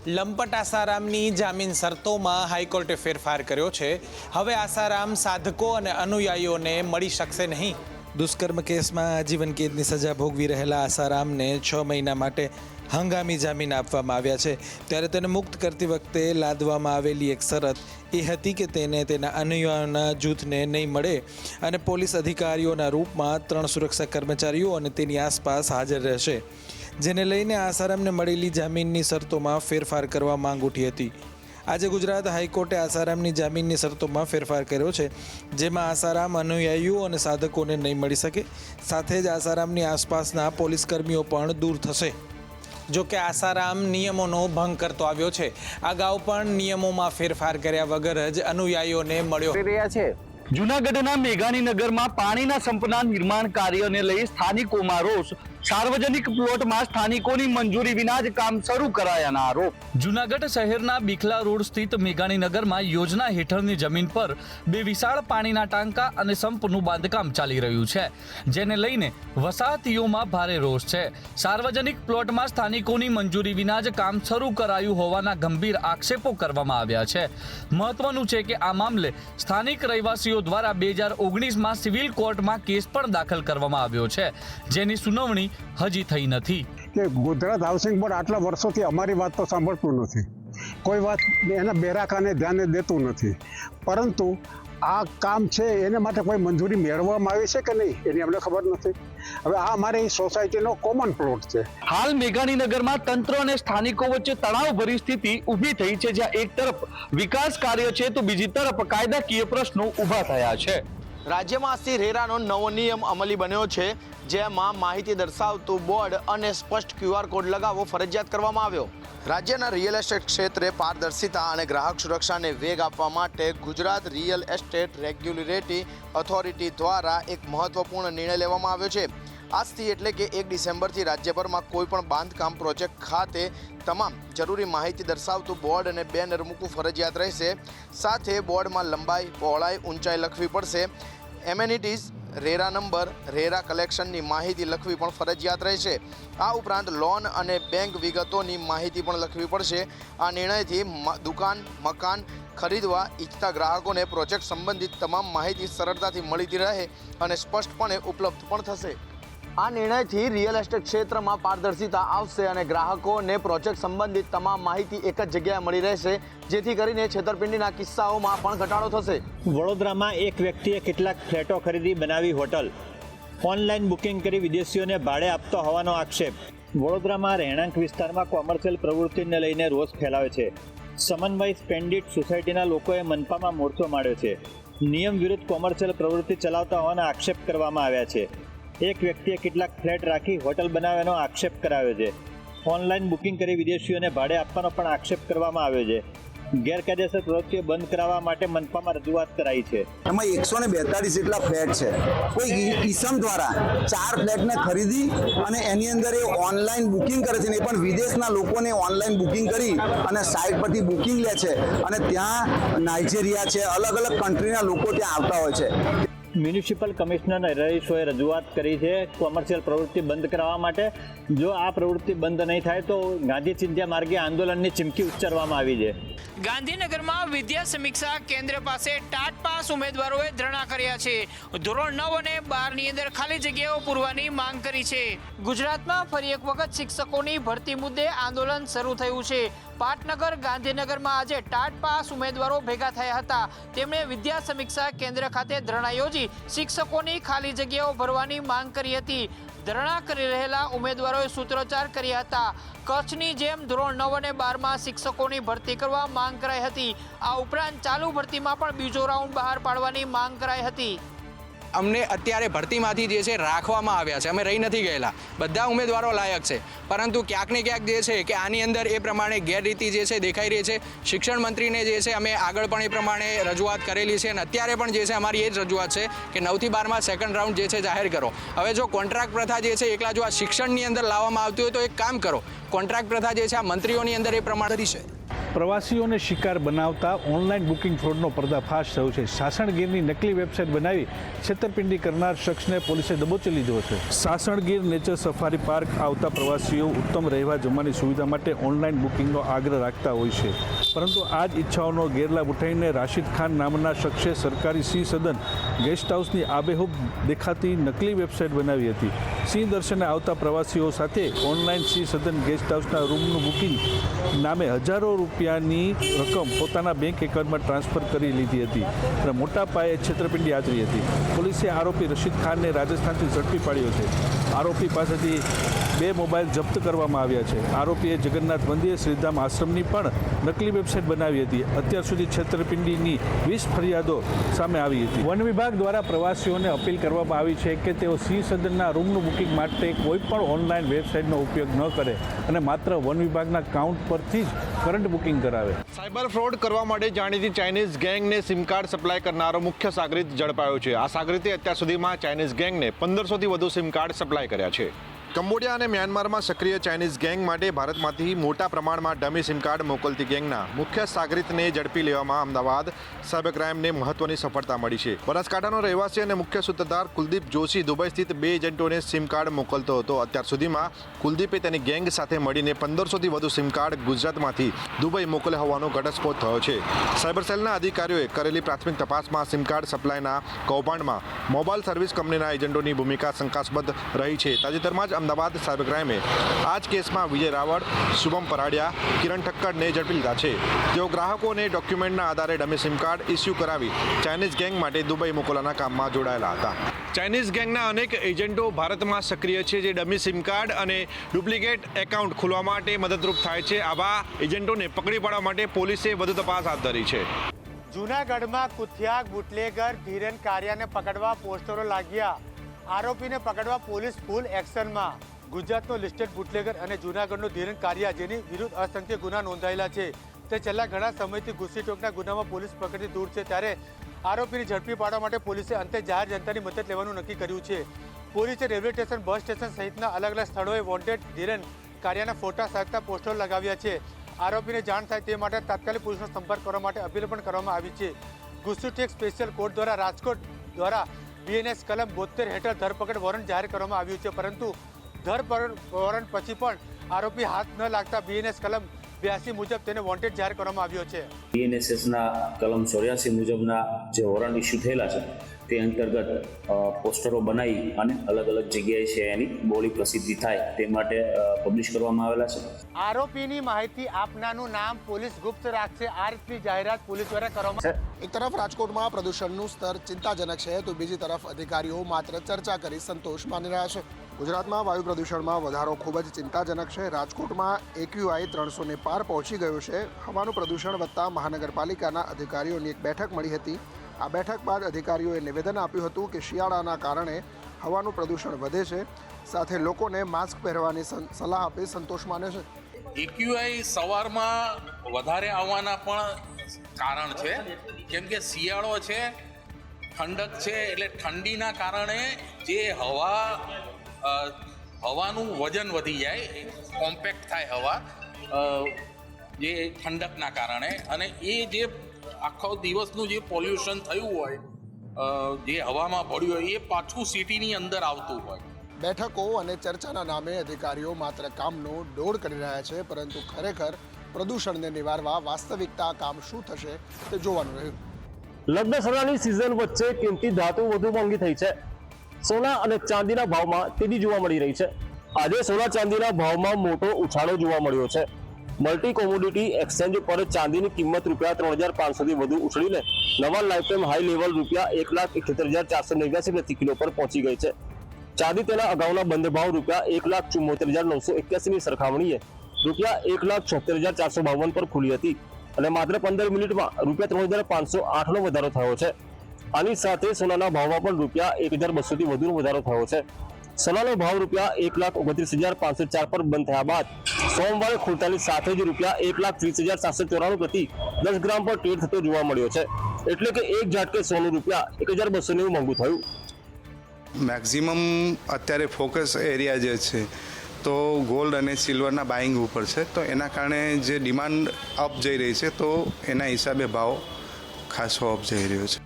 લંપટ આસારામની જામીન શરતોમાં હાઈકોર્ટે ફેરફાર કર્યો છે। હવે આસારામ સાધકો અને અનુયાયીઓને મળી શકશે નહીં। દુષ્કર્મ કેસમાં આજીવન કેદની સજા ભોગવી રહેલા આસારામને 6 મહિના માટે હંગામી જામીન આપવામાં આવ્યા છે। ત્યારે તેને મુક્ત કરતી વખતે લાદવામાં આવેલી એક શરત એ હતી કે તેને તેના અનુયાયીઓના જૂથને નહીં મળે અને પોલીસ અધિકારીઓના રૂપમાં 3 સુરક્ષા કર્મચારીઓ અને તેની આસપાસ હાજર રહેશે, જેને લઈને આસારામને મળેલી જામીનની શરતોમાં ફેરફાર કરવા માંગ ઉઠી હતી। આજે ગુજરાત હાઈકોર્ટે આસારામની જામીનની શરતોમાં ફેરફાર કર્યો છે, જેમાં આસારામ અનુયાયીઓ અને સાધકોને નહીં મળી શકે, સાથે જ આસારામની આસપાસના પોલીસ કર્મીઓ પણ દૂર થશે। જો કે આસારામ નિયમોનો ભંગ કરતો આવ્યો છે। અગાઉ પણ નિયમોમાં ફેરફાર કર્યા વગર જ અનુયાયીઓને મળ્યો રહ્યા છે। જૂનાગઢના મેઘાણીનગરમાં પાણીના સંપના નિર્માણ કાર્યને લઈ સ્થાનિકોમાં રોષ। સાર્વજનિક પ્લોટમાં સ્થાનિકોની મંજૂરી વિના જ કામ શરૂ કરાયાના આરોપ। જૂનાગઢ શહેરના બિખલા રોડ સ્થિત મેઘાણીનગરમાં યોજના હેઠળની જમીન પર 2 વિશાળ પાણીના ટાંકા અને સંપનું બાંધકામ ચાલી રહ્યું છે, જેને લઈને વસાહતીઓમાં ભારે રોષ છે। સાર્વજનિક પ્લોટમાં સ્થાનિકોની મંજૂરી વિના જ કામ શરૂ કરાયું હોવાના ગંભીર આક્ષેપો કરવામાં આવ્યા છે। મહત્વનું છે કે આ મામલે સ્થાનિક રહેવાસીઓ દ્વારા 2019માં સિવિલ કોર્ટમાં કેસ પણ દાખલ કરવામાં આવ્યો છે, જેની સુનાવણી હજી થઈ નથી। કે ગુજરાત હાઉસિંગ બોર્ડ આટલા વર્ષોથી અમારી વાત તો સાંભળતું નથી, કોઈ વાત એના બેરાકાને ધ્યાને દેતું નથી, પરંતુ આ કામ છે એને માટે કોઈ મંજૂરી મેળવવામાં આવી છે કે નહીં એની અમને ખબર નથી। હવે આ અમારી સોસાયટીનો કોમન પ્લોટ છે। હાલ મેઘાણીનગરમાં તંત્ર અને સ્થાનિકો વચ્ચે તણાવભરી સ્થિતિ ઊભી થઈ છે, જ્યાં એક તરફ વિકાસ કાર્ય છે તો બીજી તરફ કાયદાકીય પ્રશ્નો ઊભા થયા છે। રાજ્યમાં આજથી રેરાનો નવો નિયમ અમલી બન્યો છે, જેમાં માહિતી દર્શાવતું બોર્ડ અને સ્પષ્ટ QR કોડ લગાવવો ફરજિયાત કરવામાં આવ્યો। રાજ્યના રિયલ એસ્ટેટ ક્ષેત્રે પારદર્શિતા અને ગ્રાહક સુરક્ષાને વેગ આપવા માટે Gujarat real estate regulatory authority દ્વારા એક મહત્વપૂર્ણ નિર્ણય લેવામાં આવ્યો છે। આજથી એટલે કે 1 ડિસેમ્બરથી રાજ્યભરમાં કોઈપણ બાંધકામ પ્રોજેક્ટ ખાતે તમામ જરૂરી માહિતી દર્શાવતું બોર્ડ અને બેનર મૂકવું ફરજિયાત રહેશે। સાથે બોર્ડમાં લંબાઈ, પહોળાઈ, ઊંચાઈ લખવી પડશે। એમેનિટીઝ, રેરા નંબર, રેરા કલેક્શનની માહિતી લખવી પણ ફરજિયાત રહેશે। આ ઉપરાંત લોન અને બેંક વિગતોની માહિતી પણ લખવી પડશે। આ નિર્ણયથી દુકાન, મકાન ખરીદવા ઈચ્છતા ગ્રાહકોને પ્રોજેક્ટ સંબંધિત તમામ માહિતી સરળતાથી મળતી રહે અને સ્પષ્ટપણે ઉપલબ્ધ પણ થશે। આ નિર્ણયથી રિયલ એસ્ટેટ ક્ષેત્રમાં પારદર્શિતા આવશે અને ગ્રાહકોને પ્રોજેક્ટ સંબંધિત તમામ માહિતી એક જ જગ્યાએ મળી રહેશે, જેથી કરીને છેતરપિંડીના કિસ્સાઓમાં પણ ઘટાડો થશે। વડોદરામાં એક વ્યક્તિએ કેટલાક ફ્લેટો ખરીદી બનાવી હોટલ, ઓનલાઈન બુકિંગ કરી વિદેશીઓને ભાડે આપતો હોવાનો આક્ષેપ। વડોદરામાં રહેણાંક વિસ્તારમાં કોમર્શિયલ પ્રવૃત્તિને લઈને રોષ ફેલાવે છે। સમન્વય સ્પેન્ડિટ સોસાયટીના લોકોએ મનપામાં મોરચો માંડ્યો છે। નિયમ વિરુદ્ધ કોમર્શિયલ પ્રવૃત્તિ ચલાવતા હોવાના આક્ષેપ કરવામાં આવ્યા છે। એક વ્યક્તિએ કેટલાક ફ્લેટ રાખી હોટલ બનાવવાનો આક્ષેપ કરાવ્યો છે। ઓનલાઈન બુકિંગ કરી વિદેશીઓને ભાડે આપવાનો પણ આક્ષેપ કરવામાં આવ્યો છે। ગેરકાયદેસર પ્રવૃત્તિઓ બંધ કરાવવા માટે મનપામાં રજૂઆત કરાઈ છે। એમાં 142 જેટલા ફ્લેટ છે। કોઈ ઈસમ દ્વારા 4 ફ્લેટને ખરીદી અને એની અંદર એ ઓનલાઈન બુકિંગ કરે છે, ને એ પણ વિદેશના લોકોને ઓનલાઈન બુકિંગ કરી અને સાઇટ પરથી બુકિંગ લે છે અને ત્યાં નાઇજીરિયા છે, અલગ અલગ કન્ટ્રીના લોકો ત્યાં આવતા હોય છે। મ્યુનિસિપલ કમિશનર રહીશોએ રજૂઆત કરી છે કોમર્શિયલ પ્રવૃત્તિ બંધ કરાવવા માટે। જો આ પ્રવૃત્તિ બંધ નહીં થાય તો ગાંધી ચિંધ્યા માર્ગે આંદોલનની ચીમકી ઉચ્ચારવામાં આવી છે। ગાંધીનગરમાં વિદ્યા સમીક્ષા કેન્દ્ર પાસે ટાટ પાસ ઉમેદવારોએ ધરણા કર્યા છે। ધોરણ 9 અને 12 ની અંદર ખાલી જગ્યાઓ પૂરવાની માંગ કરી છે। ગુજરાતમાં ફરી એક વખત શિક્ષકોની ભરતી મુદ્દે આંદોલન શરૂ થયું છે। પાટનગર ગાંધીનગરમાં આજે ટાટ પાસ ઉમેદવારો ભેગા થયા હતા। તેમણે વિદ્યા સમીક્ષા કેન્દ્ર ખાતે ધરણા યોજી શિક્ષકોની ખાલી જગ્યાઓ ભરવાની માંગ કરી હતી। ધરણા કરી રહેલા ઉમેદવારોએ સૂત્રોચ્ચાર કર્યા હતા। કચ્છની જેમ ધોરણ 9 અને 12માં શિક્ષકોની ભરતી કરવા માંગ કરાઈ હતી। આ ઉપરાંત ચાલુ ભરતીમાં પણ બીજો રાઉન્ડ બહાર પાડવાની માંગ કરાઈ હતી। અમને અત્યારે ભરતીમાંથી જે છે રાખવામાં આવ્યા છે, અમે રહી નથી ગયેલા, બધા ઉમેદવારો લાયક છે, પરંતુ ક્યાંક ને ક્યાંક જે છે કે આની અંદર એ પ્રમાણે ગેરરીતિ જે છે દેખાઈ રહી છે। શિક્ષણ મંત્રીને જે છે અમે આગળ પણ એ પ્રમાણે રજૂઆત કરેલી છે અને અત્યારે પણ જે છે અમારી એ જ રજૂઆત છે કે 9 થી 12માં સેકન્ડ રાઉન્ડ જે છે જાહેર કરો। હવે જો કોન્ટ્રાક્ટ પ્રથા જે છે એકલા જો આ શિક્ષણની અંદર લાવવામાં આવતી હોય તો એક કામ કરો, કોન્ટ્રાક્ટ પ્રથા જે છે આ મંત્રીઓની અંદર એ પ્રમાણે છે। પ્રવાસીઓને શિકાર બનાવતા ઓનલાઈન બુકિંગ ફ્રોડનો પર્દાફાશ થયો છે. સાસણગીરની નકલી વેબસાઇટ બનાવી છેતરપિંડી કરનાર શખ્સને પોલીસે દબોચી લીધો છે. સાસણગીર નેચર સફારી પાર્ક આવતા પ્રવાસીઓ ઉત્તમ રહેવા જમવાની સુવિધા માટે ઓનલાઈન બુકિંગનો આગ્રહ રાખતા હોય છે, પરંતુ આ જ ઈચ્છાઓનો ગેરલાભ ઉઠાવીને રાશિદ ખાન નામના શખ્સે સરકારી સિંહ સદન ગેસ્ટ હાઉસની આબેહૂબ દેખાતી નકલી વેબસાઇટ બનાવી હતી. સિંહ દર્શને આવતા પ્રવાસીઓ સાથે ઓનલાઈન સિંહ સદન ગેસ્ટ હાઉસના રૂમનું બુકિંગ નામે હજારો રૂપિયાની રકમ પોતાના બેંક એકાઉન્ટમાં ટ્રાન્સફર કરી લીધી હતી અને મોટા પાયે છેતરપિંડી આચરી હતી. પોલીસે આરોપી રશીદ ખાનને રાજસ્થાનથી ઝડપી પાડ્યો છે. આરોપી પાસેથી 2 મોબાઈલ જપ્ત કરવામાં આવ્યા છે. આરોપીએ જગન્નાથ મંદિર, શ્રીધામ આશ્રમની પણ નકલી વેબસાઇટ બનાવી હતી. અત્યાર સુધી છેતરપિંડીની 20 ફરિયાદો સામે આવી હતી. વન વિભાગ દ્વારા પ્રવાસીઓને અપીલ કરવામાં આવી છે કે તેઓ સિંહ સદનના રૂમનું બુકિંગ માટે કોઈ પણ ઓનલાઈન વેબસાઇટનો ઉપયોગ ન કરે અને માત્ર વન વિભાગના કાઉન્ટ પરથી જ કરંટ બુકિંગ કરાવે. સાયબર ફ્રોડ કરવા માટે જાણીતી ચાઇનીઝ ગેંગને સિમ કાર્ડ સપ્લાય કરનારો મુખ્ય સાગરીત ઝડપાયો છે. આ સાગરીતે અત્યાર સુધીમાં ચાઇનીઝ ગેંગને 1500થી વધુ સિમ કાર્ડ સપ્લાય કર્યા છે. કંબોડિયા અને મ્યાનમારમાં સક્રિય ચાઇનીઝ ગેંગ માટે ભારતમાંથી મોટા પ્રમાણમાં ડમી સિમ કાર્ડ મોકલતી ગેંગના મુખ્ય સાગરીતને ઝડપી લેવામાં અમદાવાદ સાયબર ક્રાઇમને મહત્વની સફળતા મળી છે. બનાસકાંઠાનો રહેવાસી અને મુખ્ય સૂત્રધાર કુલદીપ જોશી દુબઈ સ્થિત 2 એજન્ટોને સિમ કાર્ડ મોકલતો હતો. અત્યાર સુધીમાં કુલદીપે તેની ગેંગ સાથે મળીને 1500થી વધુ સિમ કાર્ડ ગુજરાતમાંથી દુબઈ મોકલ્યા હોવાનો ઘટસ્ફોટ થયો છે. સાયબર સેલના અધિકારીઓએ કરેલી પ્રાથમિક તપાસમાં સિમ કાર્ડ સપ્લાયના કૌભાંડમાં મોબાઈલ સર્વિસ કંપનીના એજન્ટોની ભૂમિકા શંકાસ્પદ રહી છે. તાજેતરમાં જ અમદાવાદ સાયબર ક્રાઇમે આ જ કેસમાં વિજય રાવળ, શુભમ પરાડિયા, કિરણ ઠક્કરને ઝડપી લીધા છે. તેઓ ગ્રાહકોને ડોક્યુમેન્ટના આધારે ડમી સિમ કાર્ડ ઇસ્યુ કરાવી ચાઇનીઝ ગેંગ માટે દુબઈ મોકલવાના કામમાં જોડાયેલા હતા. ચાઇનીઝ ગેંગના અનેક એજન્ટો ભારતમાં સક્રિય છે, જે ડમી સિમ કાર્ડ અને ડુપ્લિકેટ એકાઉન્ટ ખોલવા માટે મદદરૂપ થાય છે. આવા એજન્ટોને પકડી પાડવા માટે પોલીસે વધુ તપાસ હાથ ધરી છે. જૂનાગઢમાં કુખ્યાત બુટલેગર ધીરેન કારિયાને પકડવા પોસ્ટરો લાગ્યા. આરોપીને પકડવા પોલીસ ફૂલ એક્શનમાં. ગુજરાતનો લિસ્ટેડ બુટલેગર અને જૂનાગઢનો ધીરેન કારિયા, જેની વિરુદ્ધ અસંખ્ય ગુના નોંધાયેલા છે, તે છેલ્લા ઘણા સમયથી ઘૂસીટોકના ગુનામાં પોલીસ પકડથી દૂર છે. ત્યારે આરોપીને ઝડપી પાડવા માટે પોલીસે અંતે જાહેર જનતાની મદદ લેવાનું નક્કી કર્યું છે. પોલીસે રેલવે સ્ટેશન, બસ સ્ટેશન સહિતના અલગ અલગ સ્થળોએ વોન્ટેડ ધીરેન કારિયાના ફોટા સહિતના પોસ્ટરો લગાવ્યા છે. આરોપીને જાણ થાય તે માટે તાત્કાલિક પોલીસનો સંપર્ક કરવા માટે અપીલ પણ કરવામાં આવી છે. ગુસ્સુટેક સ્પેશિયલ કોર્ટ દ્વારા રાજકોટ દ્વારા BNS કલમ 72 હેઠળ ધરપકડ વોરંટ જાહેર કરવામાં આવ્યું છે, પરંતુ ધરપકડ વોરંટ પછી પણ આરોપી હાથ ન લાગતા BNS કલમ 82 મુજબ તેને વોન્ટેડ જાહેર કરવામાં આવ્યો છે. BNSSના કલમ 84 મુજબના જે વોરંટ ઇસ્યુ થયેલા છે તે અંતર્ગત પોસ્ટરો બનાવી અને અલગ અલગ જગ્યાએ છે એની બોલી પ્રસિદ્ધિ થાય તે માટે પબ્લિશ કરવામાં આવેલા છે. આરોપીની માહિતી આપનાનું નામ પોલીસ ગુપ્ત રાખશે, આ રીતની જાહેરાત પોલીસ દ્વારા કરવામાં. એક તરફ રાજકોટમાં પ્રદૂષણનું સ્તર ચિંતાજનક છે, તો બીજી તરફ અધિકારીઓ માત્ર ચર્ચા કરી સંતોષ માની રહ્યા છે. ગુજરાતમાં વાયુ પ્રદૂષણમાં વધારો ખૂબ જ ચિંતાજનક છે. રાજકોટમાં AQI 300 પાર પહોંચી ગયું છે. હવાનું પ્રદૂષણ વધતા મહાનગરપાલિકાના અધિકારીઓની એક બેઠક મળી હતી. આ બેઠક બાદ અધિકારીઓએ નિવેદન આપ્યું હતું કે શિયાળાના કારણે હવાનું પ્રદૂષણ વધે છે, સાથે લોકોને માસ્ક પહેરવાની સલાહ આપી સંતોષ માને છે. AQI સવારમાં વધારે આવવાના પણ કારણ છે, કેમ કે શિયાળો છે, ઠંડક છે, એટલે ઠંડીના કારણે જે હવાનું વજન વધી જાય, કોમ્પેક્ટ થાય હવા જે ઠંડકના કારણે, અને એ જે આખો દિવસનું જે પોલ્યુશન થયું હોય, જે હવામાં પડ્યું હોય, એ પાછું સિટીની અંદર આવતું હોય. બેઠકો અને ચર્ચાના નામે અધિકારીઓ માત્ર કામનો દોડ કરી રહ્યા છે, પરંતુ ખરેખર પ્રદૂષણને નિવારવા વાસ્તવિકતા કામ શું થશે તે જોવાનું રહ્યું. લગ્ન સરાની સિઝન વચ્ચે કિંમતી ધાતુ વધુ મોંઘી થઈ છે. સોના અને ચાંદીના ભાવમાં તેજી જોવા મળી રહી છે. આજે સોના ચાંદીના ભાવમાં મોટો ઉછાળો જોવા મળ્યો છે. મલ્ટી કોમોડિટી એક્સચેન્જ પર ચાંદીની કિંમત ₹3,500થી વધુ ઉછળીને નવા લાઈફ ટાઈમ હાઈ લેવલ ₹1,78,489 પ્રતિ કિલો પર પહોંચી ગઈ છે. ચાંદી તેના અગાઉના બંધ ભાવ ₹1,74,981ની સરખામણીએ ₹1,76,452 પર ખુલી હતી અને માત્ર 15 મિનિટમાં ₹3,508નો વધારો થયો છે. આની સાથે સોનાના ભાવમાં પણ ₹1,200થી વધુનો વધારો થયો છે. સોનાનો ભાવ ₹1,29,504 પર બંધ થયા બાદ સોમવારે ખુલતાની સાથે જ ₹1,30,794 પ્રતિ 10 ગ્રામ પર ટ્રેડ થતો જોવા મળ્યો છે. એટલે કે એક ઝાટકે સોનું ₹1,290 મોંઘું થયું. મેક્સિમમ અત્યારે ફોકસ એરિયા જે છે તો ગોલ્ડ અને સિલ્વરના બાઇંગ ઉપર છે, તો એના કારણે જે ડિમાન્ડ અપ જઈ રહી છે તો એના હિસાબે ભાવ ખાસો અપ જઈ રહ્યો છે.